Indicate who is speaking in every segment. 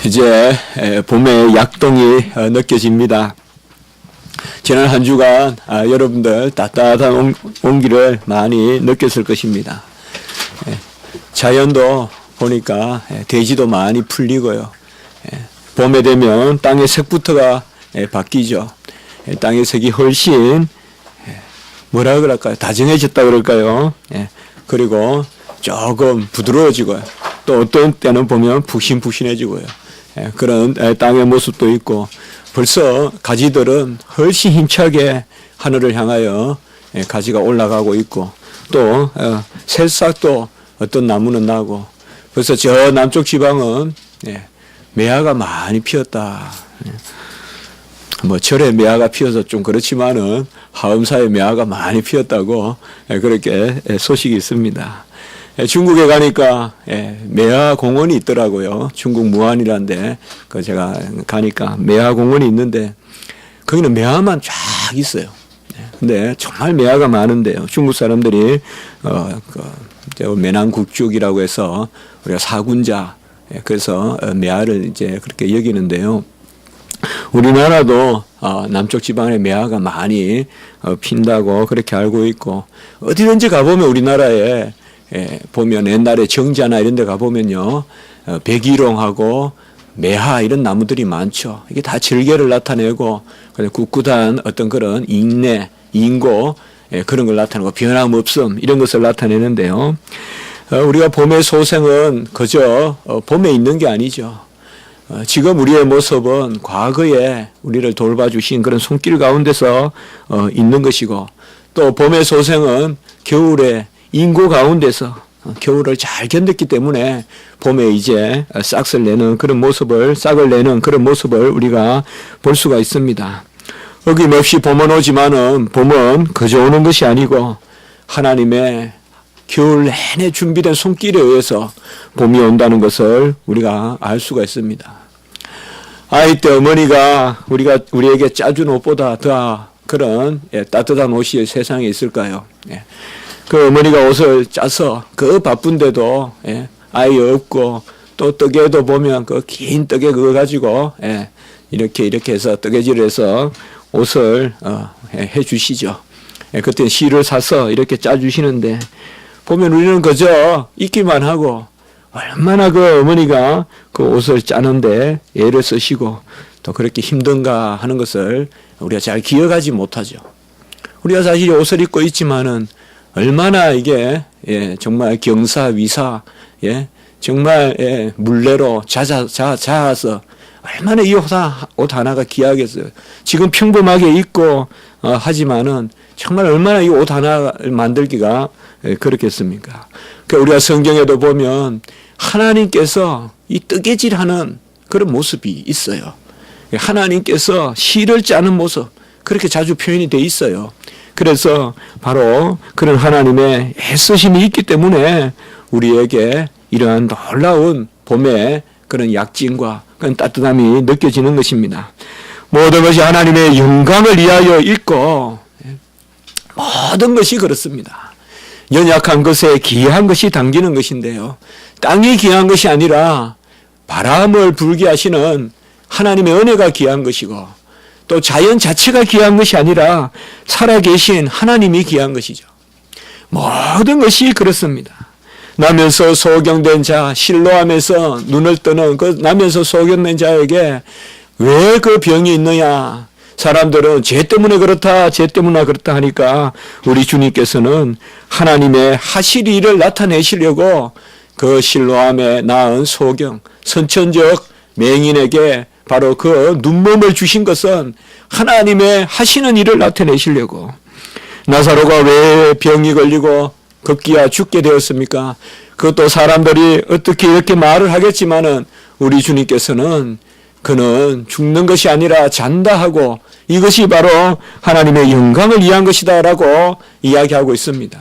Speaker 1: 이제 봄의 약동이 느껴집니다. 지난 한 주간 여러분들 따뜻한 온기를 많이 느꼈을 것입니다. 자연도 보니까 대지도 많이 풀리고요. 봄에 되면 땅의 색부터가 바뀌죠. 땅의 색이 훨씬 뭐라 그럴까요? 다정해졌다 그럴까요? 그리고 조금 부드러워지고요. 또 어떤 때는 보면 푹신푹신해지고요. 그런 땅의 모습도 있고 벌써 가지들은 훨씬 힘차게 하늘을 향하여 가지가 올라가고 있고 또 새싹도 어떤 나무는 나고 벌써 저 남쪽 지방은 매화가 많이 피었다. 뭐 철에 매화가 피어서 좀 그렇지만은 하음사에 매화가 많이 피었다고 그렇게 소식이 있습니다. 중국에 가니까 매화 공원이 있더라고요. 중국 무안이라는데 그 제가 가니까 매화 공원이 있는데 거기는 매화만 쫙 있어요. 근데 정말 매화가 많은데요. 중국 사람들이 매낭국죽이라고 해서 우리가 사군자 그래서 매화를 이제 그렇게 여기는데요. 우리나라도 남쪽 지방에 매화가 많이 핀다고 그렇게 알고 있고 어디든지 가보면 우리나라에 보면 옛날에 정자나 이런 데 가보면요. 백일홍하고 매화 이런 나무들이 많죠. 이게 다 절개를 나타내고 꿋꿋한 어떤 그런 인내, 인고 그런 걸 나타내고 변함없음 이런 것을 나타내는데요. 우리가 봄의 소생은 그저 봄에 있는 게 아니죠. 지금 우리의 모습은 과거에 우리를 돌봐주신 그런 손길 가운데서 있는 것이고 또 봄의 소생은 겨울에 인고 가운데서 겨울을 잘 견뎠기 때문에 봄에 이제 싹을 내는 그런 모습을 우리가 볼 수가 있습니다. 어김없이 봄은 오지만은 봄은 그저 오는 것이 아니고 하나님의 겨울 내내 준비된 손길에 의해서 봄이 온다는 것을 우리가 알 수가 있습니다. 아이 때 어머니가 우리에게 짜준 옷보다 더 그런 따뜻한 옷이 세상에 있을까요? 그 어머니가 옷을 짜서 그 바쁜데도 아이 없고 또 떡에도 보면 그 긴 떡에 그거 가지고 이렇게 해서 떡에질을 해서 옷을 해 주시죠. 그때 실을 사서 이렇게 짜 주시는데 보면 우리는 그저 입기만 하고 얼마나 그 어머니가 그 옷을 짜는데 애를 쓰시고 또 그렇게 힘든가 하는 것을 우리가 잘 기억하지 못하죠. 우리가 사실 옷을 입고 있지만은 얼마나 이게 정말 경사위사 정말 물레로 자아서 얼마나 이 옷 하나가 귀하겠어요. 지금 평범하게 입고 하지만은 정말 얼마나 이 옷 하나를 만들기가 그렇겠습니까? 그러니까 우리가 성경에도 보면 하나님께서 이 뜨개질하는 그런 모습이 있어요. 하나님께서 실을 짜는 모습 그렇게 자주 표현이 돼 있어요. 그래서 바로 그런 하나님의 애쓰심이 있기 때문에 우리에게 이러한 놀라운 봄의 그런 약진과 그런 따뜻함이 느껴지는 것입니다. 모든 것이 하나님의 영광을 위하여 있고 모든 것이 그렇습니다. 연약한 것에 귀한 것이 담기는 것인데요. 땅이 귀한 것이 아니라 바람을 불게 하시는 하나님의 은혜가 귀한 것이고 또 자연 자체가 귀한 것이 아니라 살아계신 하나님이 귀한 것이죠. 모든 것이 그렇습니다. 나면서 소경된 자, 실로암에서 눈을 뜨는 그 나면서 소경된 자에게 왜 그 병이 있느냐? 사람들은 죄 때문에 그렇다 하니까 우리 주님께서는 하나님의 하실 일을 나타내시려고 그 실로암에 낳은 소경, 선천적 맹인에게 바로 그 눈몸을 주신 것은 하나님의 하시는 일을 나타내시려고. 나사로가 왜 병이 걸리고 급기야 죽게 되었습니까? 그것도 사람들이 어떻게 이렇게 말을 하겠지만은 우리 주님께서는 그는 죽는 것이 아니라 잔다 하고 이것이 바로 하나님의 영광을 위한 것이다라고 이야기하고 있습니다.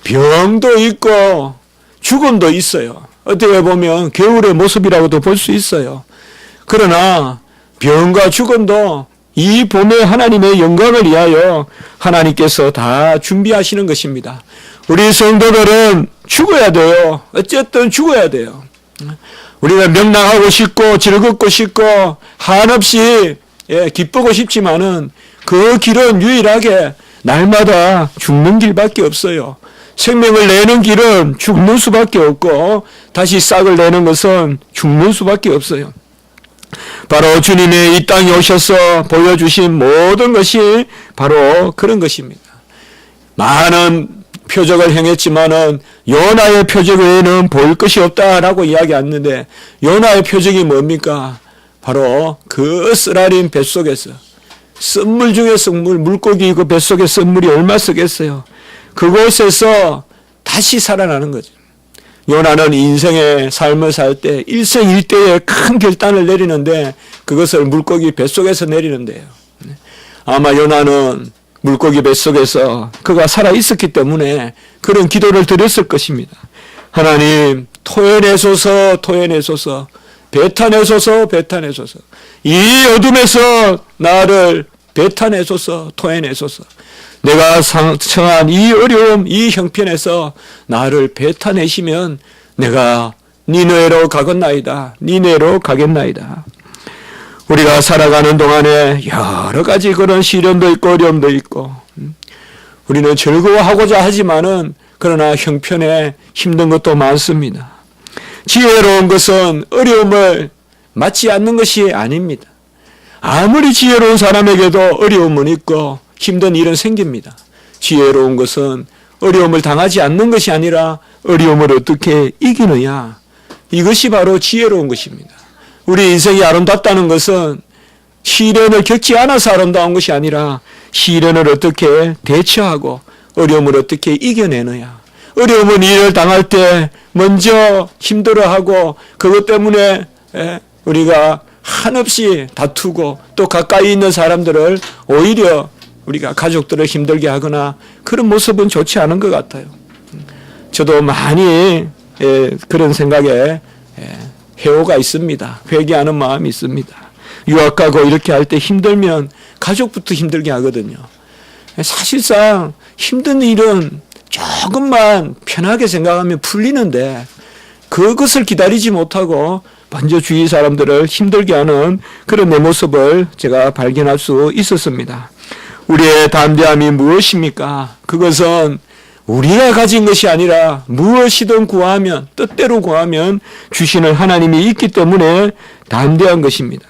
Speaker 1: 병도 있고 죽음도 있어요. 어떻게 보면 겨울의 모습이라고도 볼 수 있어요. 그러나 병과 죽음도 이 봄에 하나님의 영광을 위하여 하나님께서 다 준비하시는 것입니다. 우리 성도들은 죽어야 돼요. 어쨌든 죽어야 돼요. 우리가 명랑하고 싶고 즐겁고 싶고 한없이 기쁘고 싶지만은 그 길은 유일하게 날마다 죽는 길밖에 없어요. 생명을 내는 길은 죽는 수밖에 없고 다시 싹을 내는 것은 죽는 수밖에 없어요. 바로 주님의 이 땅에 오셔서 보여주신 모든 것이 바로 그런 것입니다. 많은 표적을 행했지만은 요나의 표적 외에는 볼 것이 없다라고 이야기하는데 요나의 표적이 뭡니까? 바로 그 쓰라린 뱃속에서 쓴물 중에 쓴물, 물고기 그 뱃속에 쓴물이 얼마 쓰겠어요. 그곳에서 다시 살아나는 거죠. 요나는 인생의 삶을 살 때 일생일대의 큰 결단을 내리는데 그것을 물고기 뱃속에서 내리는데요. 아마 요나는 물고기 뱃속에서 그가 살아있었기 때문에 그런 기도를 드렸을 것입니다. 하나님, 토해내소서, 토해내소서, 배타내소서, 배타내소서. 이 어둠에서 나를 배타내소서, 토해내소서. 내가 처한 이 어려움, 이 형편에서 나를 배타내시면 내가 니느웨로 가겠나이다. 니느웨로 가겠나이다. 우리가 살아가는 동안에 여러 가지 그런 시련도 있고 어려움도 있고 우리는 즐거워하고자 하지만은 그러나 형편에 힘든 것도 많습니다. 지혜로운 것은 어려움을 맞지 않는 것이 아닙니다. 아무리 지혜로운 사람에게도 어려움은 있고 힘든 일은 생깁니다. 지혜로운 것은 어려움을 당하지 않는 것이 아니라 어려움을 어떻게 이기느냐. 이것이 바로 지혜로운 것입니다. 우리 인생이 아름답다는 것은 시련을 겪지 않아서 아름다운 것이 아니라 시련을 어떻게 대처하고 어려움을 어떻게 이겨내느냐. 어려움은 일을 당할 때 먼저 힘들어하고 그것 때문에 우리가 한없이 다투고 또 가까이 있는 사람들을 오히려 우리가 가족들을 힘들게 하거나 그런 모습은 좋지 않은 것 같아요. 저도 많이 그런 생각에 회오가 있습니다. 회개하는 마음이 있습니다. 유학 가고 이렇게 할 때 힘들면 가족부터 힘들게 하거든요. 사실상 힘든 일은 조금만 편하게 생각하면 풀리는데 그것을 기다리지 못하고 먼저 주위 사람들을 힘들게 하는 그런 내 모습을 제가 발견할 수 있었습니다. 우리의 담대함이 무엇입니까? 그것은 우리가 가진 것이 아니라 무엇이든 구하면 뜻대로 구하면 주시는 하나님이 있기 때문에 담대한 것입니다.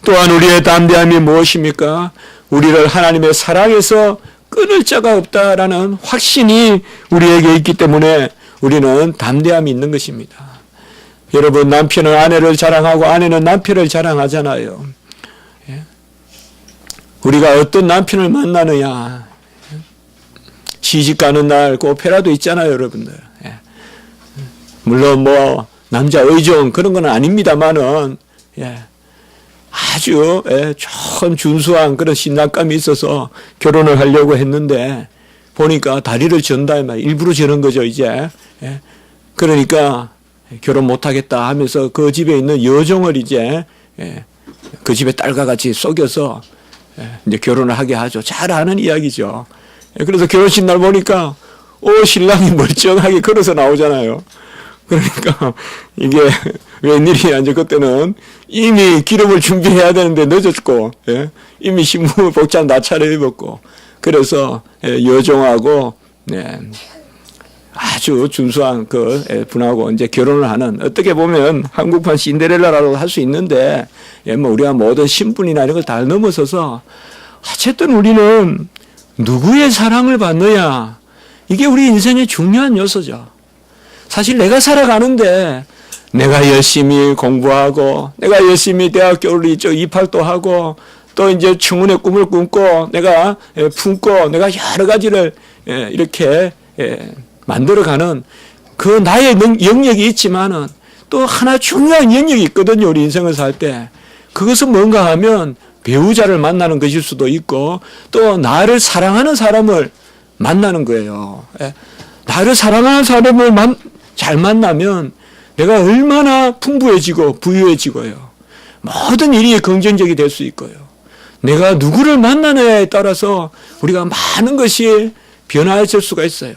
Speaker 1: 또한 우리의 담대함이 무엇입니까? 우리를 하나님의 사랑에서 끊을 자가 없다라는 확신이 우리에게 있기 때문에 우리는 담대함이 있는 것입니다. 여러분, 남편은 아내를 자랑하고 아내는 남편을 자랑하잖아요. 우리가 어떤 남편을 만나느냐. 시집 가는 날 그 오페라도 있잖아요, 여러분들. 물론 뭐 남자 의존 그런 건 아닙니다만은 아주 좋은 준수한 그런 신랑감이 있어서 결혼을 하려고 했는데 보니까 다리를 전다 말 일부러 저는 거죠, 이제. 그러니까 결혼 못하겠다 하면서 그 집에 있는 여종을 이제 그 집의 딸과 같이 속여서 이제 결혼을 하게 하죠. 잘 아는 이야기죠. 그래서 결혼식 날 보니까 신랑이 멀쩡하게 걸어서 나오잖아요. 그러니까 이게 웬일이냐. 이제 그때는 이미 기름을 준비해야 되는데 늦었고 이미 신부 복장 다 차려입었고 그래서 여종하고 아주 준수한 그 분하고 이제 결혼을 하는, 어떻게 보면 한국판 신데렐라라고 할 수 있는데 뭐 우리가 모든 신분이나 이런 걸 다 넘어서서 어쨌든 우리는 누구의 사랑을 받느냐, 이게 우리 인생의 중요한 요소죠. 사실 내가 살아가는데 내가 열심히 공부하고 내가 열심히 대학교를 입학도 하고 또 이제 청운의 꿈을 꿈고 내가 품고 내가 여러 가지를 이렇게 만들어가는 그 나의 영역이 있지만은 또 하나 중요한 영역이 있거든요. 우리 인생을 살 때. 그것은 뭔가 하면 배우자를 만나는 것일 수도 있고 또 나를 사랑하는 사람을 만나는 거예요. 나를 사랑하는 사람을 잘 만나면 내가 얼마나 풍부해지고 부유해지고요. 모든 일이 긍정적이 될 수 있고요. 내가 누구를 만나느냐에 따라서 우리가 많은 것이 변화해질 수가 있어요.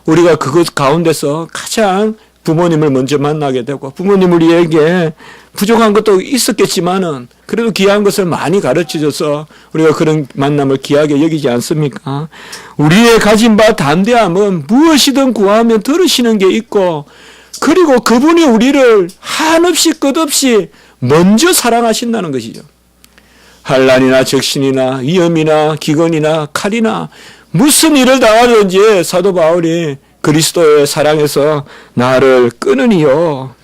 Speaker 1: 우리가 그것 가운데서 가장 부모님을 먼저 만나게 되고, 부모님 우리에게 부족한 것도 있었겠지만은 그래도 귀한 것을 많이 가르쳐줘서 우리가 그런 만남을 귀하게 여기지 않습니까? 우리의 가진 바 담대함은 무엇이든 구하면 들으시는 게 있고, 그리고 그분이 우리를 한없이 끝없이 먼저 사랑하신다는 것이죠. 환난이나 적신이나 위험이나 기근이나 칼이나 무슨 일을 당하든지 사도 바울이 그리스도의 사랑에서 나를 끊으니요.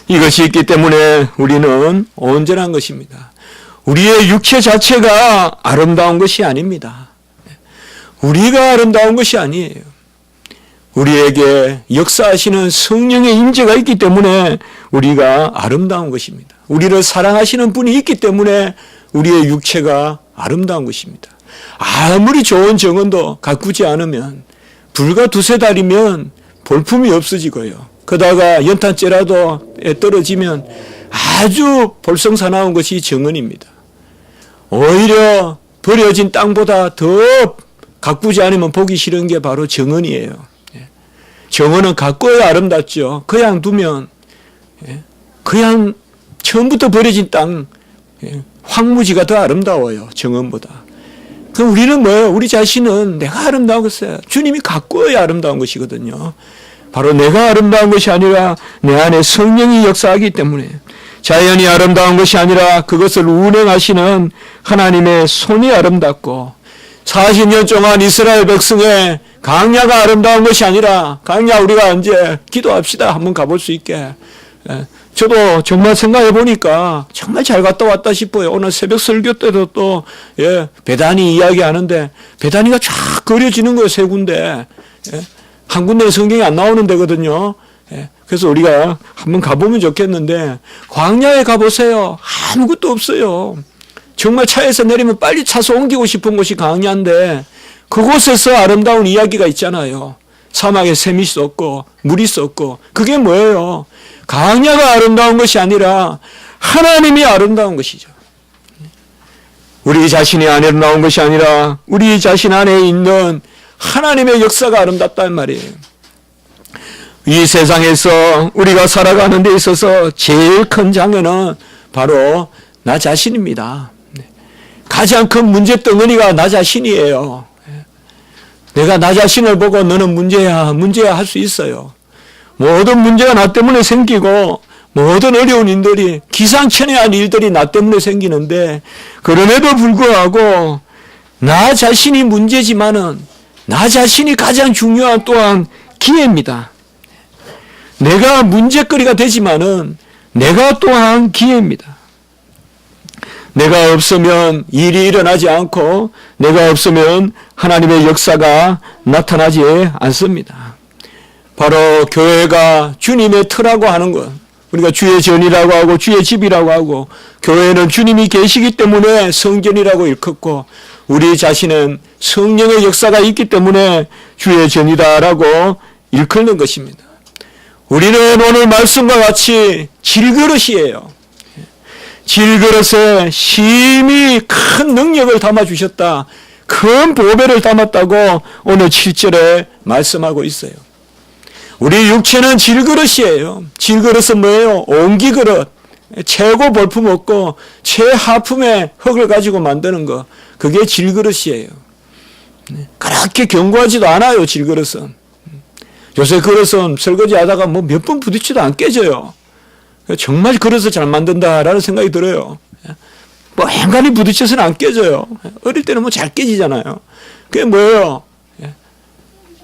Speaker 1: 이것이 있기 때문에 우리는 온전한 것입니다. 우리의 육체 자체가 아름다운 것이 아닙니다. 우리가 아름다운 것이 아니에요. 우리에게 역사하시는 성령의 임재가 있기 때문에 우리가 아름다운 것입니다. 우리를 사랑하시는 분이 있기 때문에 우리의 육체가 아름다운 것입니다. 아무리 좋은 정원도 가꾸지 않으면 불과 두세 달이면 볼품이 없어지고요. 그러다가 연탄재라도 떨어지면 아주 볼성사나운 것이 정원입니다. 오히려 버려진 땅보다 더 가꾸지 않으면 보기 싫은 게 바로 정원이에요. 정원은 가꿔야 아름답죠. 그냥 두면 그냥 처음부터 버려진 땅 황무지가 더 아름다워요. 정원보다. 그럼 우리는 뭐예요? 우리 자신은 내가 아름다운 것이에요. 주님이 가꾸어야 아름다운 것이거든요. 바로 내가 아름다운 것이 아니라 내 안에 성령이 역사하기 때문에, 자연이 아름다운 것이 아니라 그것을 운행하시는 하나님의 손이 아름답고, 40년 동안 이스라엘 백성의 광야가 아름다운 것이 아니라, 광야 우리가 이제 기도합시다. 한번 가볼 수 있게. 저도 정말 생각해 보니까 정말 잘 갔다 왔다 싶어요. 오늘 새벽 설교 때도 또 베다니 이야기하는데 베다니가 쫙 그려지는 거예요. 세 군데. 한 군데는 성경이 안 나오는 데거든요. 그래서 우리가 한번 가보면 좋겠는데, 광야에 가보세요. 아무것도 없어요. 정말 차에서 내리면 빨리 차서 옮기고 싶은 곳이 광야인데, 그곳에서 아름다운 이야기가 있잖아요. 사막에 샘이 쏟고 물이 쏟고. 그게 뭐예요? 광야가 아름다운 것이 아니라 하나님이 아름다운 것이죠. 우리 자신이 아름다운 것이 아니라 우리 자신 안에 있는 하나님의 역사가 아름답다는 말이에요. 이 세상에서 우리가 살아가는 데 있어서 제일 큰 장애는 바로 나 자신입니다. 가장 큰 문제 덩어리가 나 자신이에요. 내가 나 자신을 보고 너는 문제야 할 수 있어요. 모든 문제가 나 때문에 생기고 모든 어려운 일들이, 기상천외한 일들이 나 때문에 생기는데, 그럼에도 불구하고 나 자신이 문제지만은 나 자신이 가장 중요한 또한 기회입니다. 내가 문제거리가 되지만은 내가 또한 기회입니다. 내가 없으면 일이 일어나지 않고 내가 없으면 하나님의 역사가 나타나지 않습니다. 바로 교회가 주님의 터라고 하는 것, 우리가 주의 전이라고 하고 주의 집이라고 하고, 교회는 주님이 계시기 때문에 성전이라고 일컫고, 우리 자신은 성령의 역사가 있기 때문에 주의 전이다라고 일컫는 것입니다. 우리는 오늘 말씀과 같이 질그릇이에요. 질그릇에 심히 큰 능력을 담아주셨다, 큰 보배를 담았다고 오늘 7절에 말씀하고 있어요. 우리 육체는 질그릇이에요. 질그릇은 뭐예요? 옹기그릇. 최고 볼품 없고 최하품의 흙을 가지고 만드는 거. 그게 질그릇이에요. 그렇게 견고하지도 않아요, 질그릇은. 요새 그릇은 설거지 하다가 뭐 몇 번 부딪혀도 안 깨져요. 정말 그릇을 잘 만든다라는 생각이 들어요. 뭐 행간이 부딪혀서는 안 깨져요. 어릴 때는 뭐 잘 깨지잖아요. 그게 뭐예요?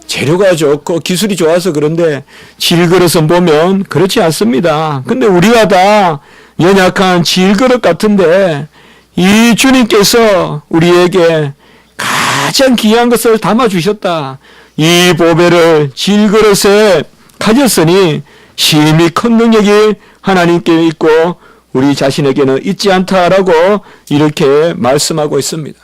Speaker 1: 재료가 좋고 기술이 좋아서 그런데 질그릇은 보면 그렇지 않습니다. 근데 우리가 다 연약한 질그릇 같은데, 이 주님께서 우리에게 가장 귀한 것을 담아주셨다. 이 보배를 질그릇에 가졌으니 심히 큰 능력이 하나님께 있고 우리 자신에게는 있지 않다라고 이렇게 말씀하고 있습니다.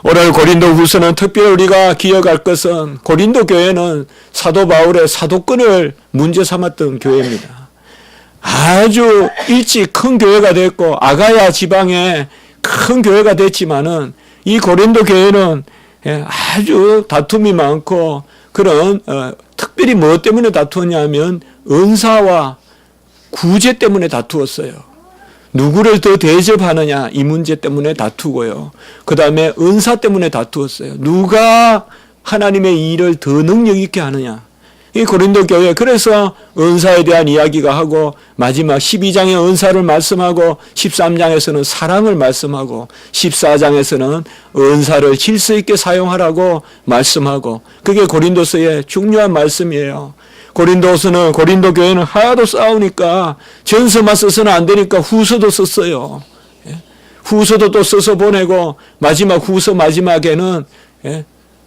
Speaker 1: 오늘 고린도 후서는 특별히 우리가 기억할 것은, 고린도 교회는 사도 바울의 사도권을 문제 삼았던 교회입니다. 아주 일찍 큰 교회가 됐고 아가야 지방에 큰 교회가 됐지만은, 이 고린도 교회는 아주 다툼이 많고 그런 특별히 뭐 때문에 다투었냐 하면 은사와 구제 때문에 다투었어요. 누구를 더 대접하느냐 이 문제 때문에 다투고요. 그 다음에 은사 때문에 다투었어요. 누가 하나님의 일을 더 능력 있게 하느냐. 이 고린도 교회 그래서 은사에 대한 이야기가 하고 마지막 12장에 은사를 말씀하고 13장에서는 사랑을 말씀하고 14장에서는 은사를 질서 있게 사용하라고 말씀하고 그게 고린도서의 중요한 말씀이에요. 고린도 교회는 하도 싸우니까 전서만 써서는 안 되니까 후서도 썼어요. 후서도 또 써서 보내고 후서 마지막에는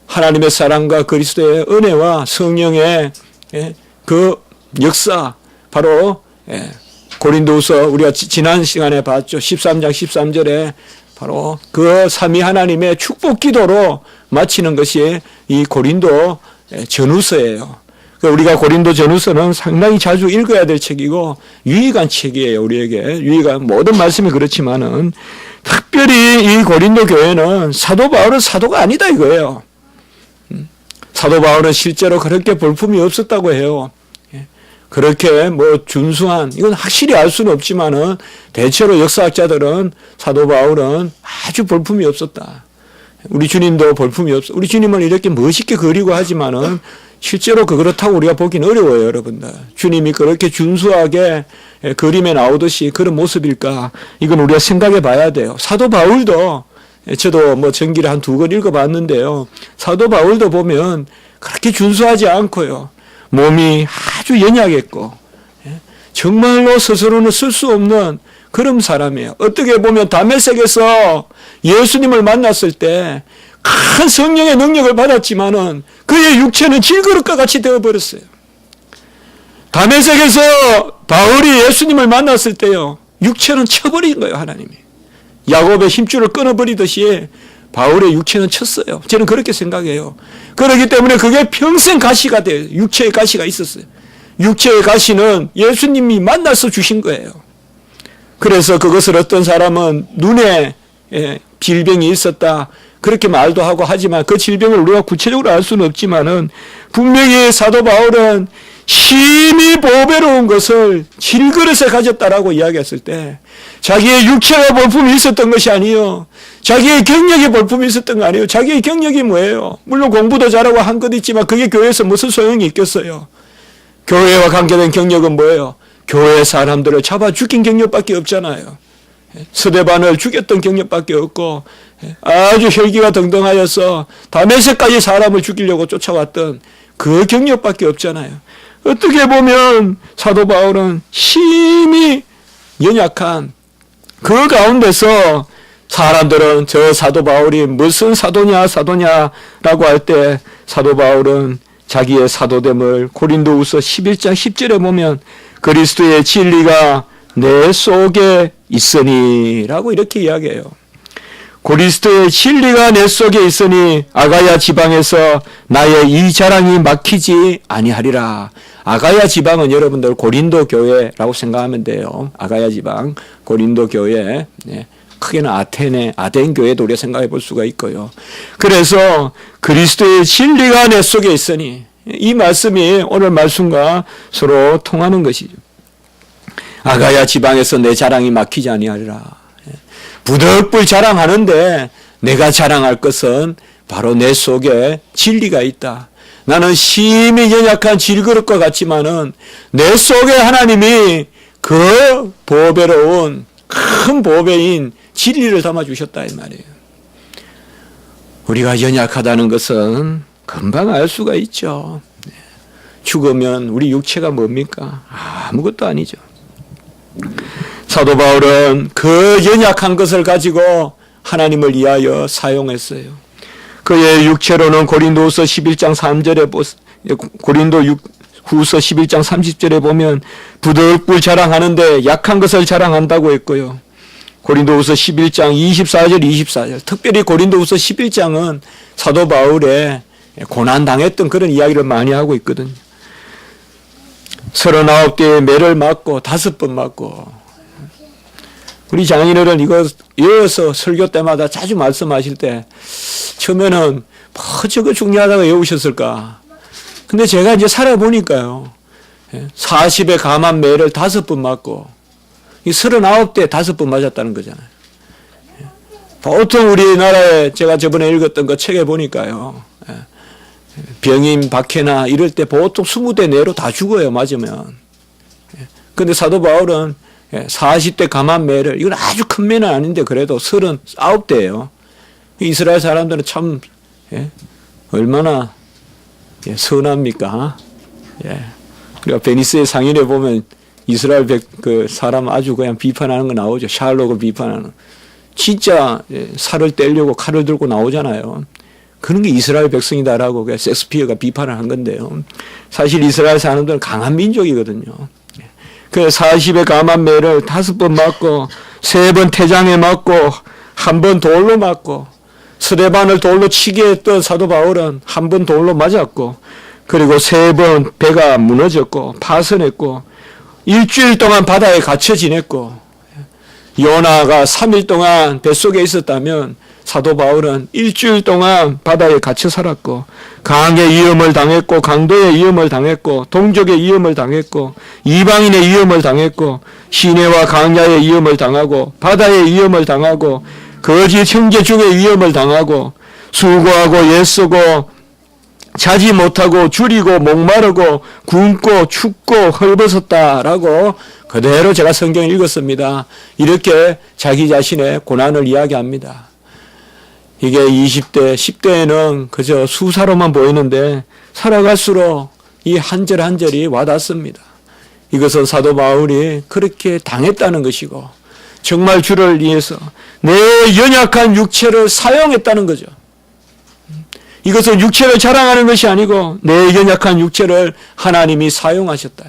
Speaker 1: 하나님의 사랑과 그리스도의 은혜와 성령의 그 역사 바로 고린도후서 우리가 지난 시간에 봤죠. 13장 13절에 바로 그 삼위 하나님의 축복 기도로 마치는 것이 이 고린도 전후서예요. 우리가 고린도 전후서는 상당히 자주 읽어야 될 책이고 유익한 책이에요. 우리에게 유익한 모든 말씀이 그렇지만은 특별히 이 고린도 교회는 사도 바울은 사도가 아니다 이거예요. 사도 바울은 실제로 그렇게 볼품이 없었다고 해요. 그렇게 준수한 이건 확실히 알 수는 없지만은 대체로 역사학자들은 사도 바울은 아주 볼품이 없었다. 우리 주님도 볼품이 없어. 우리 주님은 이렇게 멋있게 그리고 하지만은 실제로 그렇다고 우리가 보기는 어려워요, 여러분들. 주님이 그렇게 준수하게 그림에 나오듯이 그런 모습일까? 이건 우리가 생각해 봐야 돼요. 사도 바울도 저도 전기를 한 2권 읽어봤는데요. 사도 바울도 보면 그렇게 준수하지 않고요. 몸이 아주 연약했고 정말로 스스로는 쓸 수 없는 그런 사람이에요. 어떻게 보면 다메섹에서 예수님을 만났을 때 큰 성령의 능력을 받았지만은 그의 육체는 질그릇과 같이 되어버렸어요. 다메섹에서 바울이 예수님을 만났을 때요. 육체는 쳐버린 거예요, 하나님이. 야곱의 힘줄을 끊어버리듯이 바울의 육체는 쳤어요. 저는 그렇게 생각해요. 그렇기 때문에 그게 평생 가시가 돼요. 육체의 가시가 있었어요. 육체의 가시는 예수님이 만나서 주신 거예요. 그래서 그것을 어떤 사람은 눈에 질병이 있었다. 그렇게 말도 하고 하지만 그 질병을 우리가 구체적으로 알 수는 없지만은 분명히 사도 바울은 심히 보배로운 것을 질그릇에 가졌다라고 이야기했을 때 자기의 육체가 볼품이 있었던 것이 아니요. 자기의 경력이 볼품이 있었던 거 아니에요. 자기의 경력이 뭐예요? 물론 공부도 잘하고 한 것 있지만 그게 교회에서 무슨 소용이 있겠어요? 교회와 관계된 경력은 뭐예요? 교회 사람들을 잡아 죽인 경력밖에 없잖아요. 스데반을 죽였던 경력밖에 없고 아주 혈기가 등등하여서 다메섹까지 사람을 죽이려고 쫓아왔던 그 경력밖에 없잖아요. 어떻게 보면 사도 바울은 심히 연약한 그 가운데서 사람들은 저 사도 바울이 무슨 사도냐라고 할 때 사도 바울은 자기의 사도됨을 고린도후서 11장 10절에 보면 그리스도의 진리가 내 속에 있으니 라고 이렇게 이야기해요. 그리스도의 진리가 내 속에 있으니 아가야 지방에서 나의 이 자랑이 막히지 아니하리라. 아가야 지방은 여러분들 고린도 교회라고 생각하면 돼요. 아가야 지방, 고린도 교회, 크게는 아덴 교회도 우리가 생각해 볼 수가 있고요. 그래서 그리스도의 진리가 내 속에 있으니 이 말씀이 오늘 말씀과 서로 통하는 것이죠. 아가야 지방에서 내 자랑이 막히지 아니하리라. 부득불 자랑하는데 내가 자랑할 것은 바로 내 속에 진리가 있다. 나는 심히 연약한 질그릇과 같지만은 내 속에 하나님이 그 보배로운 큰 보배인 진리를 담아주셨다 이 말이에요. 우리가 연약하다는 것은 금방 알 수가 있죠. 죽으면 우리 육체가 뭡니까? 아무것도 아니죠. 사도 바울은 그 연약한 것을 가지고 하나님을 위하여 사용했어요. 그의 육체로는 고린도후서 11장 3절에 고린도후서 11장 30절에 보면 부득불 자랑하는데 약한 것을 자랑한다고 했고요. 고린도후서 11장 24절 특별히 고린도후서 11장은 사도 바울의 고난당했던 그런 이야기를 많이 하고 있거든요. 39개의 매를 맞고 5번 맞고 우리 장인어른 이거 외워서 설교 때마다 자주 말씀하실 때 처음에는 뭐 저거 중요하다고 외우셨을까? 근데 제가 이제 살아보니까요. 40에 감한 매를 5번 맞고, 이 39대 5번 맞았다는 거잖아요. 보통 우리나라에 제가 저번에 읽었던 거 책에 보니까요. 병인, 박해나 이럴 때 보통 20대 내로 다 죽어요, 맞으면. 근데 사도 바울은 40대 감한 매를, 이건 아주 큰 매는 아닌데 그래도 39대예요. 이스라엘 사람들은 참 얼마나 선합니까? 우리가 베니스의 상인에 보면 이스라엘 그 사람 아주 그냥 비판하는 거 나오죠. 샬록을 비판하는. 진짜 살을 떼려고 칼을 들고 나오잖아요. 그런 게 이스라엘 백성이다라고 섹스피어가 비판을 한 건데요. 사실 이스라엘 사람들은 강한 민족이거든요. 그 40에 감한 매를 5번 맞고 3번 태장에 맞고 1번 돌로 맞고 스데반을 돌로 치게 했던 사도 바울은 1번 돌로 맞았고 그리고 3번 배가 무너졌고 파선했고 일주일 동안 바다에 갇혀 지냈고 요나가 3일 동안 뱃속에 있었다면 사도 바울은 일주일 동안 바다에 갇혀 살았고 강의 위험을 당했고 강도의 위험을 당했고 동족의 위험을 당했고 이방인의 위험을 당했고 시내와 강야의 위험을 당하고 바다의 위험을 당하고 거짓 형제 중의 위험을 당하고 수고하고 애쓰고 자지 못하고 줄이고 목마르고 굶고 춥고 헐벗었다라고 그대로 제가 성경을 읽었습니다. 이렇게 자기 자신의 고난을 이야기합니다. 이게 20대, 10대에는 그저 수사로만 보이는데 살아갈수록 이 한 절 한 절이 와닿습니다. 이것은 사도 바울이 그렇게 당했다는 것이고 정말 주를 위해서 내 연약한 육체를 사용했다는 거죠. 이것은 육체를 자랑하는 것이 아니고 내 연약한 육체를 하나님이 사용하셨다.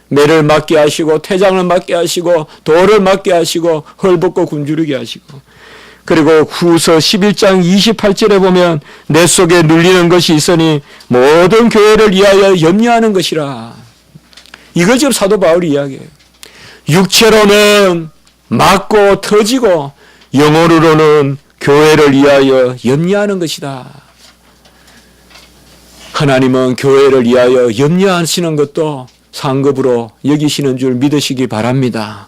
Speaker 1: 매를 맞게 하시고 태장을 맞게 하시고 돌을 맞게 하시고 헐벗고 굶주리게 하시고 그리고 후서 11장 28절에 보면 내 속에 눌리는 것이 있으니 모든 교회를 위하여 염려하는 것이라. 이걸 지금 사도 바울이 이야기해요. 육체로는 맞고 터지고 영혼으로는 교회를 위하여 염려하는 것이다. 하나님은 교회를 위하여 염려하시는 것도 상급으로 여기시는 줄 믿으시기 바랍니다.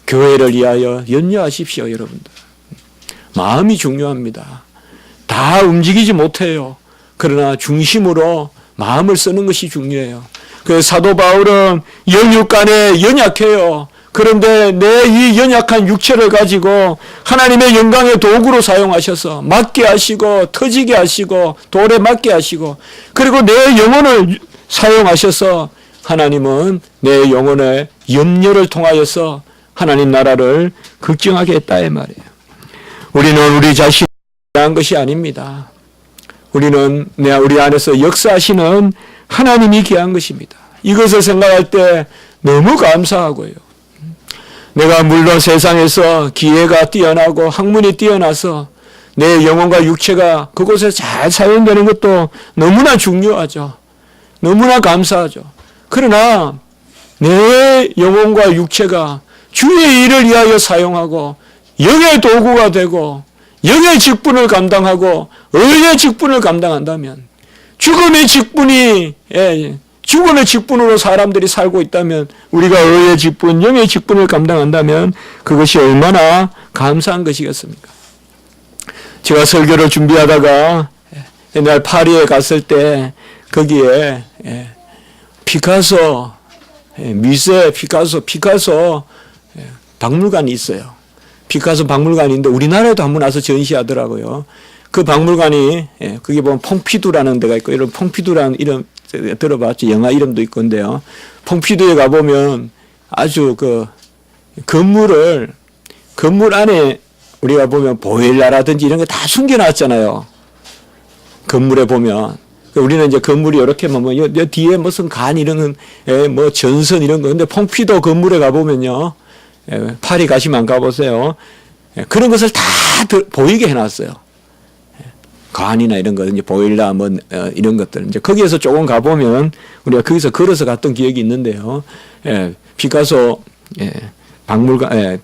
Speaker 1: 교회를 위하여 염려하십시오, 여러분들. 마음이 중요합니다. 다 움직이지 못해요. 그러나 중심으로 마음을 쓰는 것이 중요해요. 그 사도 바울은 영육간에 연약해요. 그런데 내 이 연약한 육체를 가지고 하나님의 영광의 도구로 사용하셔서 맞게 하시고 터지게 하시고 돌에 맞게 하시고 그리고 내 영혼을 사용하셔서 하나님은 내 영혼의 염려를 통하여서 하나님 나라를 극정하게 했다 이 말이에요. 우리는 우리 자신이 한 것이 아닙니다. 우리는 우리 안에서 역사하시는 하나님이 귀한 것입니다. 이것을 생각할 때 너무 감사하고요. 내가 물론 세상에서 기회가 뛰어나고 학문이 뛰어나서 내 영혼과 육체가 그곳에 잘 사용되는 것도 너무나 중요하죠. 너무나 감사하죠. 그러나 내 영혼과 육체가 주의 일을 위하여 사용하고 영의 도구가 되고 영의 직분을 감당하고 의의 직분을 감당한다면 죽음의 직분으로 사람들이 살고 있다면 우리가 의의 직분, 영의 직분을 감당한다면 그것이 얼마나 감사한 것이겠습니까? 제가 설교를 준비하다가 옛날 파리에 갔을 때 거기에 피카소 박물관이 있어요. 피카소 박물관인데 우리나라에도 한번 와서 전시하더라고요. 그 박물관이 거기 보면 퐁피두라는 데가 있고 이런 퐁피두라는 이름 들어봤죠. 영화 이름도 있건데요. 퐁피두에 가보면 아주 그 건물 안에 우리가 보면 보일러라든지 이런 거 다 숨겨놨잖아요. 건물에 보면. 우리는 이제 건물이 이렇게 뭐 뒤에 무슨 간 이런 뭐 전선 이런 거. 근데 퐁피두 건물에 가보면요. 파리 가시면 안 가보세요. 그런 것을 다 보이게 해놨어요. 관이나 이런 거, 이제 보일러, 이런 것들. 이제 거기에서 조금 가보면, 우리가 거기서 걸어서 갔던 기억이 있는데요. 피카소, 박물관,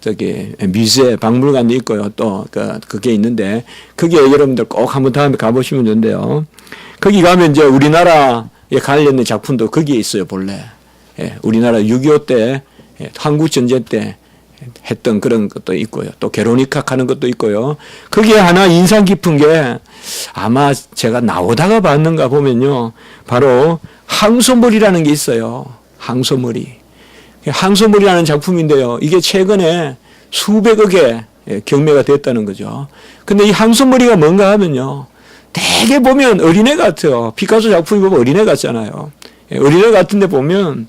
Speaker 1: 뮤제 박물관도 있고요. 또, 그게 있는데, 거기에 여러분들 꼭 한번 다음에 가보시면 되는데요. 거기 가면 이제 우리나라 관련된 작품도 거기에 있어요, 본래. 우리나라 6.25 때, 한국전쟁 때 했던 그런 것도 있고요. 또 게로니카 하는 것도 있고요. 거기에 하나 인상 깊은 게 아마 제가 나오다가 봤는가 보면요. 바로 항소머리라는 게 있어요. 항소머리. 항소머리라는 작품인데요. 이게 최근에 수백억에 경매가 됐다는 거죠. 근데 이 항소머리가 뭔가 하면요. 되게 보면 어린애 같아요. 피카소 작품이 보면 어린애 같잖아요. 어린애 같은데 보면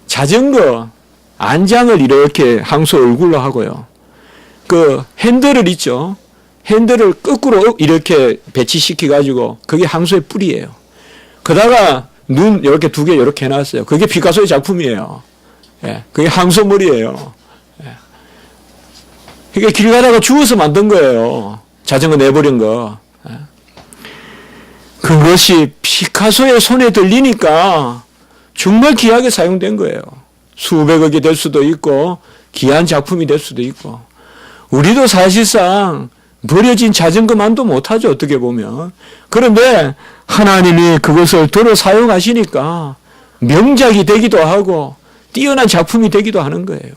Speaker 1: 자전거 안장을 이렇게 항소 얼굴로 하고요. 그 핸들을 있죠. 핸들을 거꾸로 이렇게 배치시켜 가지고 그게 항소의 뿔이에요. 그다가 눈 이렇게 두 개 이렇게 해놨어요. 그게 피카소의 작품이에요. 그게 항소머리예요. 이게 길 가다가 주워서 만든 거예요. 자전거 내버린 거. 그것이 피카소의 손에 들리니까 정말 귀하게 사용된 거예요. 수백억이 될 수도 있고 귀한 작품이 될 수도 있고 우리도 사실상 버려진 자전거만도 못하죠. 어떻게 보면. 그런데 하나님이 그것을 들어 사용하시니까 명작이 되기도 하고 뛰어난 작품이 되기도 하는 거예요.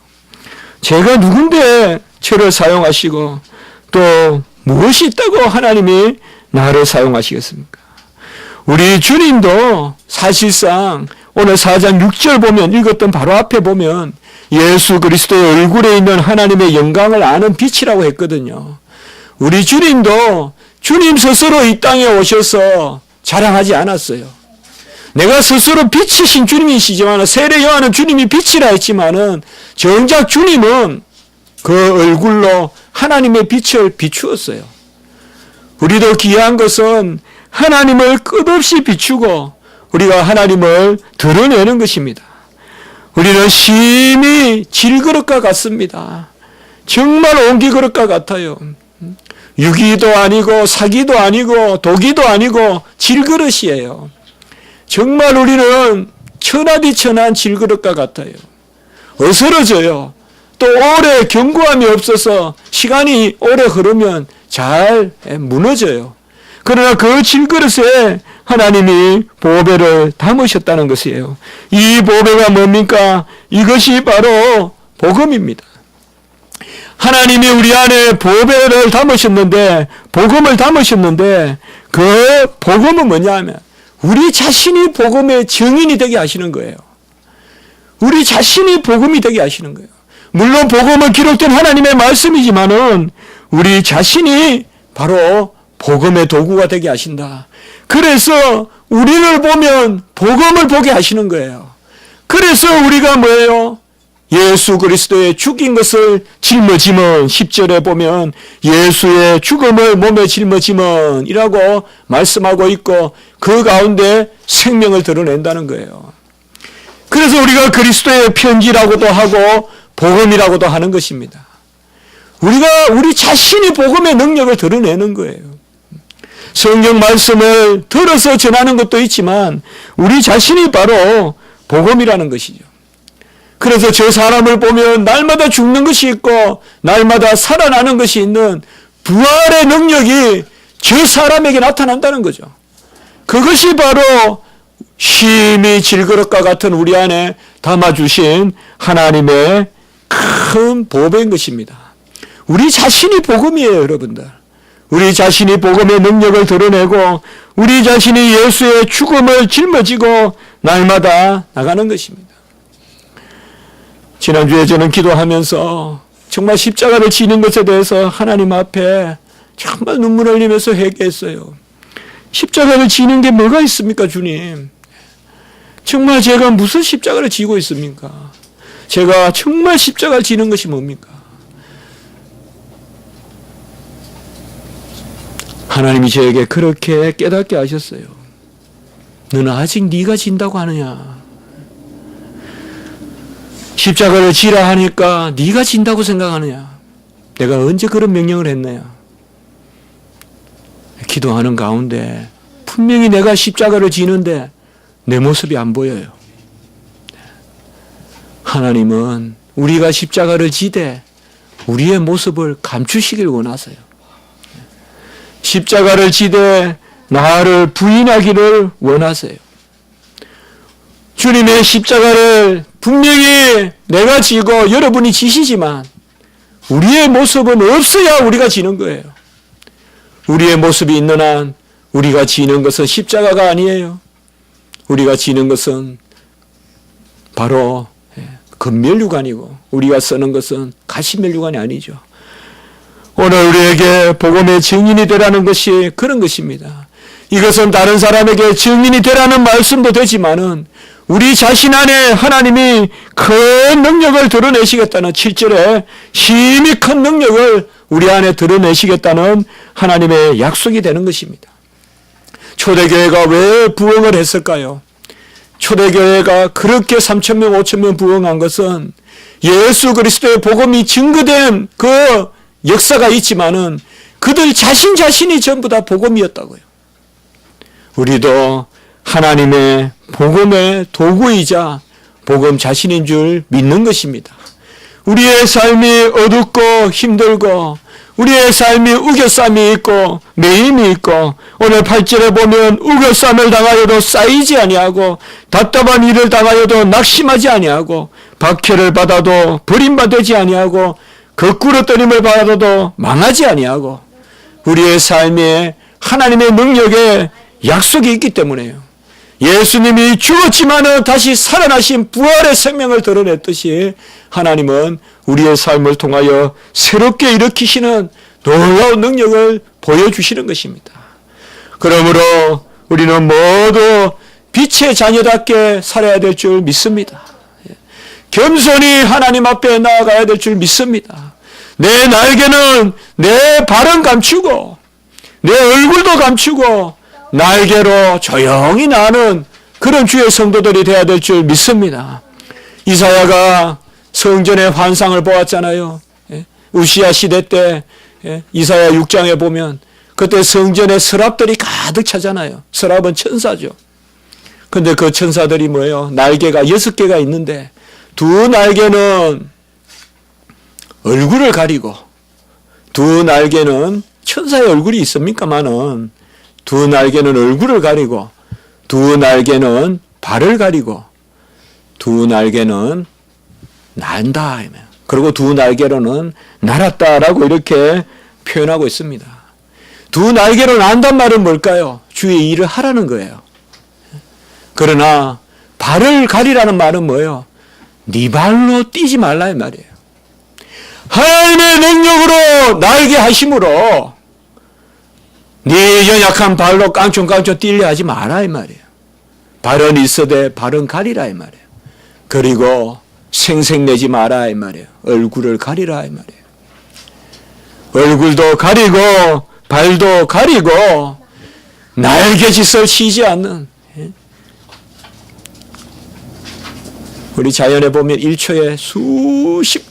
Speaker 1: 제가 누군데 저를 사용하시고 또 무엇이 있다고 하나님이 나를 사용하시겠습니까? 우리 주님도 사실상 오늘 4장 6절 보면 읽었던 바로 앞에 보면 예수 그리스도의 얼굴에 있는 하나님의 영광을 아는 빛이라고 했거든요. 우리 주님도 주님 스스로 이 땅에 오셔서 자랑하지 않았어요. 내가 스스로 빛이신 주님이시지만 세례 요한은 주님이 빛이라 했지만은 정작 주님은 그 얼굴로 하나님의 빛을 비추었어요. 우리도 귀한 것은 하나님을 끝없이 비추고 우리가 하나님을 드러내는 것입니다. 우리는 심히 질그릇과 같습니다. 정말 옹기그릇과 같아요. 유기도 아니고 사기도 아니고 도기도 아니고 질그릇이에요. 정말 우리는 천하디천한 질그릇과 같아요. 어스러져요. 또 오래 견고함이 없어서 시간이 오래 흐르면 잘 무너져요. 그러나 그 질그릇에 하나님이 보배를 담으셨다는 것이에요. 이 보배가 뭡니까? 이것이 바로 복음입니다. 하나님이 우리 안에 보배를 담으셨는데, 복음을 담으셨는데, 그 복음은 뭐냐 하면 우리 자신이 복음의 증인이 되게 하시는 거예요. 우리 자신이 복음이 되게 하시는 거예요. 물론 복음은 기록된 하나님의 말씀이지만은 우리 자신이 바로 복음의 도구가 되게 하신다. 그래서 우리를 보면 복음을 보게 하시는 거예요. 그래서 우리가 뭐예요? 예수 그리스도의 죽인 것을 짊어지면 10절에 보면 예수의 죽음을 몸에 짊어지면 이라고 말씀하고 있고 그 가운데 생명을 드러낸다는 거예요. 그래서 우리가 그리스도의 편지라고도 하고 복음이라고도 하는 것입니다. 우리가 우리 자신이 복음의 능력을 드러내는 거예요. 성경 말씀을 들어서 전하는 것도 있지만 우리 자신이 바로 복음이라는 것이죠. 그래서 저 사람을 보면 날마다 죽는 것이 있고 날마다 살아나는 것이 있는 부활의 능력이 저 사람에게 나타난다는 거죠. 그것이 바로 심히 질그릇과 같은 우리 안에 담아주신 하나님의 큰 보배인 것입니다. 우리 자신이 복음이에요, 여러분들. 우리 자신이 복음의 능력을 드러내고 우리 자신이 예수의 죽음을 짊어지고 날마다 나가는 것입니다. 지난주에 저는 기도하면서 정말 십자가를 지는 것에 대해서 하나님 앞에 정말 눈물 흘리면서 회개했어요. 십자가를 지는 게 뭐가 있습니까, 주님? 정말 제가 무슨 십자가를 지고 있습니까? 제가 정말 십자가를 지는 것이 뭡니까? 하나님이 저에게 그렇게 깨닫게 하셨어요. 너는 아직 네가 진다고 하느냐? 십자가를 지라 하니까 네가 진다고 생각하느냐? 내가 언제 그런 명령을 했나요? 기도하는 가운데 분명히 내가 십자가를 지는데 내 모습이 안 보여요. 하나님은 우리가 십자가를 지되 우리의 모습을 감추시길 원하세요. 십자가를 지되 나를 부인하기를 원하세요. 주님의 십자가를 분명히 내가 지고 여러분이 지시지만 우리의 모습은 없어야 우리가 지는 거예요. 우리의 모습이 있는 한 우리가 지는 것은 십자가가 아니에요. 우리가 지는 것은 바로 금면류관이고 우리가 쓰는 것은 가시면류관이 아니죠. 오늘 우리에게 복음의 증인이 되라는 것이 그런 것입니다. 이것은 다른 사람에게 증인이 되라는 말씀도 되지만은 우리 자신 안에 하나님이 큰 능력을 드러내시겠다는 7절에 힘이 큰 능력을 우리 안에 드러내시겠다는 하나님의 약속이 되는 것입니다. 초대교회가 왜 부흥을 했을까요? 초대교회가 그렇게 3,000명, 5,000명 부흥한 것은 예수 그리스도의 복음이 증거된 그 역사가 있지만은 그들 자신이 전부 다 복음이었다고요. 우리도 하나님의 복음의 도구이자 복음 자신인 줄 믿는 것입니다. 우리의 삶이 어둡고 힘들고 우리의 삶이 우겨쌈이 있고 매임이 있고 오늘 8절에 보면 우겨쌈을 당하여도 쌓이지 아니하고 답답한 일을 당하여도 낙심하지 아니하고 박해를 받아도 버림받지 아니하고 거꾸로 떠림을 받아도 망하지 아니하고 우리의 삶에 하나님의 능력에 약속이 있기 때문에요. 예수님이 죽었지만은 다시 살아나신 부활의 생명을 드러냈듯이 하나님은 우리의 삶을 통하여 새롭게 일으키시는 놀라운 능력을 보여주시는 것입니다. 그러므로 우리는 모두 빛의 자녀답게 살아야 될 줄 믿습니다. 겸손히 하나님 앞에 나아가야 될 줄 믿습니다. 내 날개는 내 발은 감추고 내 얼굴도 감추고 날개로 조용히 나는 그런 주의 성도들이 되어야 될 줄 믿습니다. 이사야가 성전의 환상을 보았잖아요. 우시야 시대 때 이사야 6장에 보면 그때 성전에 서랍들이 가득 차잖아요. 서랍은 천사죠. 근데 그 천사들이 뭐예요? 날개가 6개가 있는데 두 날개는 얼굴을 가리고 두 날개는 천사의 얼굴이 있습니까마는 두 날개는 얼굴을 가리고 두 날개는 발을 가리고 두 날개는 난다. 그리고 두 날개로는 날았다라고 이렇게 표현하고 있습니다. 두 날개로 난단 말은 뭘까요? 주의 일을 하라는 거예요. 그러나 발을 가리라는 말은 뭐예요? 네 발로 뛰지 말라 이 말이에요. 하나님의 능력으로 날개 하심으로 네 연약한 발로 깡총깡총 뛰려 하지 마라 이 말이에요. 발은 있어도 발은 가리라 이 말이에요. 그리고 생색내지 마라 이 말이에요. 얼굴을 가리라 이 말이에요. 얼굴도 가리고 발도 가리고 날개짓을 치지 않는 우리 자연에 보면 1초에 수십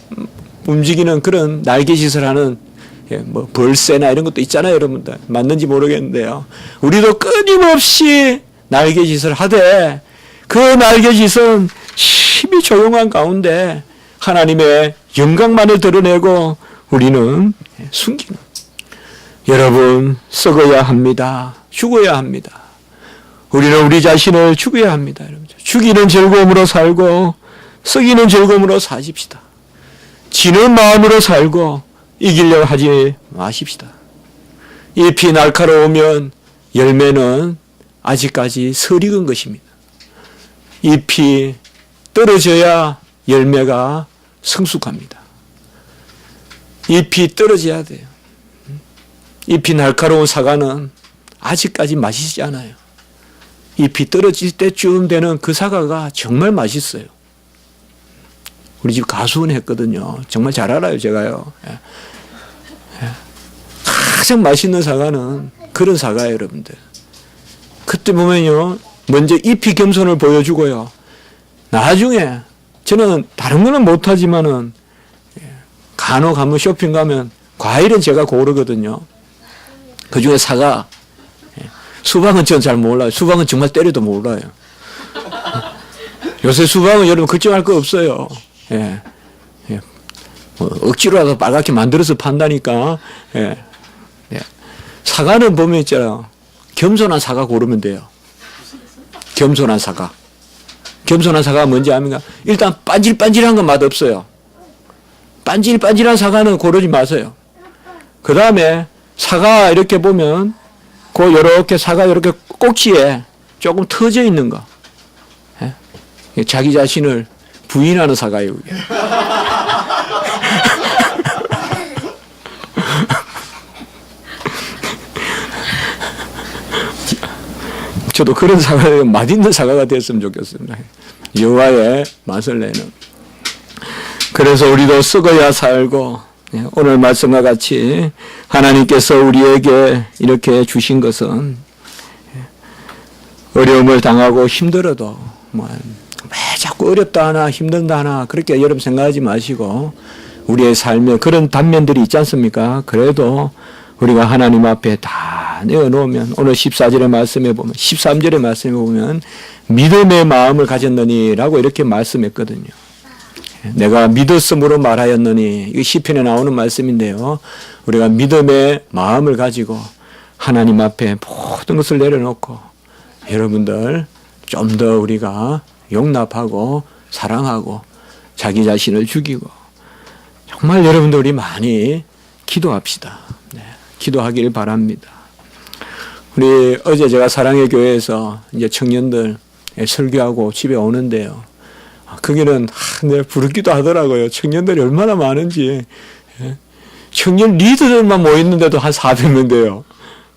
Speaker 1: 움직이는 그런 날개짓을 하는 뭐 벌새나 이런 것도 있잖아요, 여러분들. 맞는지 모르겠는데요. 우리도 끊임없이 날개짓을 하되 그 날개짓은 힘이 조용한 가운데 하나님의 영광만을 드러내고 우리는 숨기는. 여러분, 썩어야 합니다. 죽어야 합니다. 우리는 우리 자신을 죽여야 합니다. 여러분. 죽이는 즐거움으로 살고 썩이는 즐거움으로 사십시다. 지는 마음으로 살고 이기려고 하지 마십시다. 잎이 날카로우면 열매는 아직까지 설익은 것입니다. 잎이 떨어져야 열매가 성숙합니다. 잎이 떨어져야 돼요. 잎이 날카로운 사과는 아직까지 맛있지 않아요. 잎이 떨어질 때쯤 되는 그 사과가 정말 맛있어요. 우리 집 가수원 했거든요. 정말 잘 알아요, 제가요. 가장 맛있는 사과는 그런 사과예요, 여러분들. 그때 보면요, 먼저 잎이 겸손을 보여주고요. 나중에 저는 다른 거는 못하지만은 간혹 한번 쇼핑 가면 과일은 제가 고르거든요. 그 중에 사과. 수박은 저는 잘 몰라요. 수박은 정말 때려도 몰라요. 요새 수박은 여러분 걱정할 거 없어요. 예. 예. 뭐 억지로라도 빨갛게 만들어서 판다니까. 예. 예. 사과는 보면 있잖아요. 겸손한 사과 고르면 돼요. 겸손한 사과. 겸손한 사과가 뭔지 압니까? 일단 반질반질한 건 맛없어요. 반질반질한 사과는 고르지 마세요. 그 다음에 사과 이렇게 보면 그 요렇게 사과 이렇게 꼭지에 조금 터져 있는 거. 예? 자기 자신을 부인하는 사과예요. 저도 그런 사과가 맛있는 사과가 됐으면 좋겠습니다. 여호와의 맛을 내는. 그래서 우리도 썩어야 살고 오늘 말씀과 같이 하나님께서 우리에게 이렇게 주신 것은 어려움을 당하고 힘들어도 왜 자꾸 어렵다 하나 힘든다 하나 그렇게 여러분 생각하지 마시고 우리의 삶에 그런 단면들이 있지 않습니까? 그래도 우리가 하나님 앞에 다 내어놓으면 오늘 14절의 말씀에 보면 13절의 말씀에 보면 믿음의 마음을 가졌느니라고 이렇게 말씀했거든요. 내가 믿었음으로 말하였느니 이 시편에 나오는 말씀인데요. 우리가 믿음의 마음을 가지고 하나님 앞에 모든 것을 내려놓고 여러분들 좀 더 우리가 용납하고 사랑하고 자기 자신을 죽이고 정말 여러분들이 많이 기도합시다. 네, 기도하길 바랍니다. 우리 어제 제가 사랑의 교회에서 이제 청년들 설교하고 집에 오는데요. 거기는 부르기도 하더라고요. 청년들이 얼마나 많은지. 청년 리더들만 모였는데도 한 400명 돼요.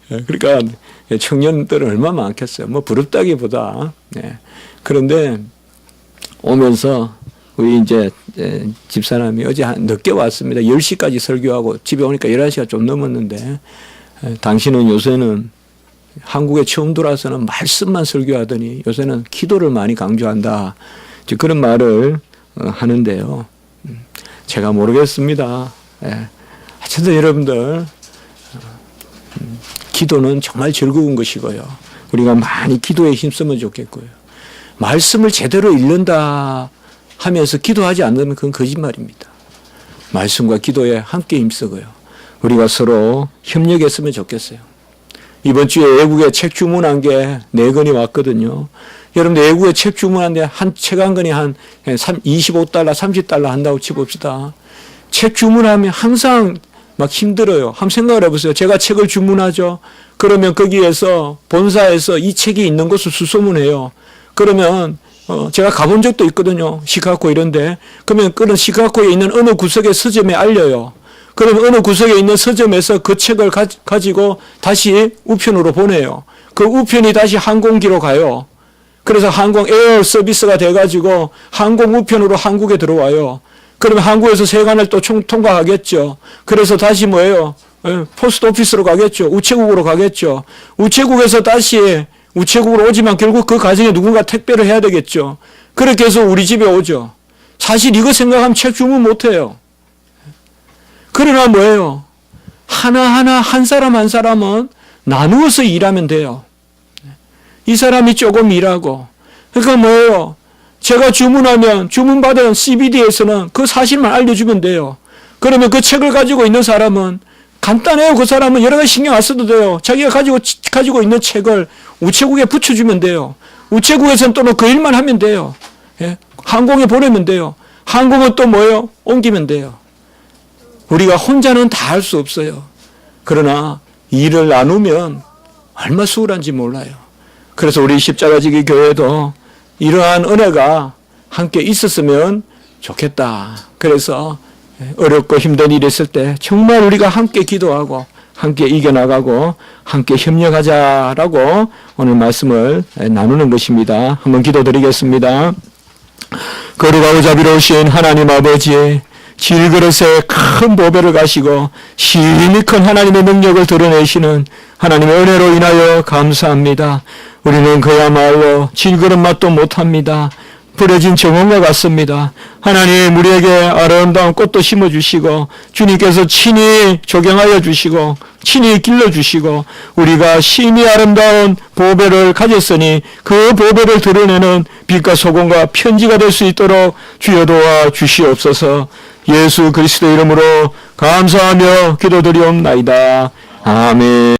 Speaker 1: 그러니까 청년들은 얼마나 많겠어요. 뭐 부럽다기보다. 그런데 오면서 우리 이제 집사람이 어제 늦게 왔습니다. 10시까지 설교하고 집에 오니까 11시가 좀 넘었는데 당신은 요새는 한국에 처음 들어와서는 말씀만 설교하더니 요새는 기도를 많이 강조한다. 그런 말을 하는데요. 제가 모르겠습니다. 하여튼 여러분들 기도는 정말 즐거운 것이고요. 우리가 많이 기도에 힘쓰면 좋겠고요. 말씀을 제대로 읽는다 하면서 기도하지 않으면 그건 거짓말입니다. 말씀과 기도에 함께 힘쓰고요. 우리가 서로 협력했으면 좋겠어요. 이번 주에 외국에 책 주문한 게 4권이 왔거든요. 여러분들 외국에 책 주문하는데 한 책 한 권이 한 25달러, 30달러 한다고 치봅시다. 책 주문하면 항상 막 힘들어요. 한번 생각을 해보세요. 제가 책을 주문하죠. 그러면 거기에서 본사에서 이 책이 있는 것을 수소문해요. 그러면 제가 가본 적도 있거든요. 시카고 이런데. 그러면 그런 시카고에 있는 어느 구석의 서점에 알려요. 그러면 어느 구석에 있는 서점에서 그 책을 가지고 다시 우편으로 보내요. 그 우편이 다시 항공기로 가요. 그래서 항공 에어 서비스가 돼가지고 항공 우편으로 한국에 들어와요. 그러면 한국에서 세관을 또 통과하겠죠. 그래서 다시 뭐예요? 포스트 오피스로 가겠죠. 우체국으로 가겠죠. 우체국에서 다시 우체국으로 오지만 결국 그 과정에 누군가 택배를 해야 되겠죠. 그렇게 해서 우리 집에 오죠. 사실 이거 생각하면 책 주문 못해요. 그러나 뭐예요? 하나하나 한 사람 한 사람은 나누어서 일하면 돼요. 이 사람이 조금 일하고. 그러니까 뭐예요? 제가 주문하면 주문받은 CBD에서는 그 사실만 알려주면 돼요. 그러면 그 책을 가지고 있는 사람은 간단해요. 그 사람은 여러 가지 신경 안 써도 돼요. 자기가 가지고 있는 책을 우체국에 붙여주면 돼요. 우체국에서는 또 그 일만 하면 돼요. 예? 항공에 보내면 돼요. 항공은 또 뭐예요? 옮기면 돼요. 우리가 혼자는 다 할 수 없어요. 그러나 일을 나누면 얼마나 수월한지 몰라요. 그래서 우리 십자가지기 교회도 이러한 은혜가 함께 있었으면 좋겠다. 그래서 어렵고 힘든 일이 있을 때 정말 우리가 함께 기도하고 함께 이겨나가고 함께 협력하자라고 오늘 말씀을 나누는 것입니다. 한번 기도드리겠습니다. 거룩하고 자비로우신 하나님 아버지, 질그릇에 큰 보배를 가시고 심히 큰 하나님의 능력을 드러내시는 하나님의 은혜로 인하여 감사합니다. 우리는 그야말로 질그릇 맛도 못합니다. 버려진 정원과 같습니다. 하나님, 우리에게 아름다운 꽃도 심어주시고 주님께서 친히 조경하여 주시고 친히 길러주시고 우리가 심히 아름다운 보배를 가졌으니 그 보배를 드러내는 빛과 소금과 편지가 될 수 있도록 주여 도와 주시옵소서. 예수 그리스도 이름으로 감사하며 기도드리옵나이다. 아멘.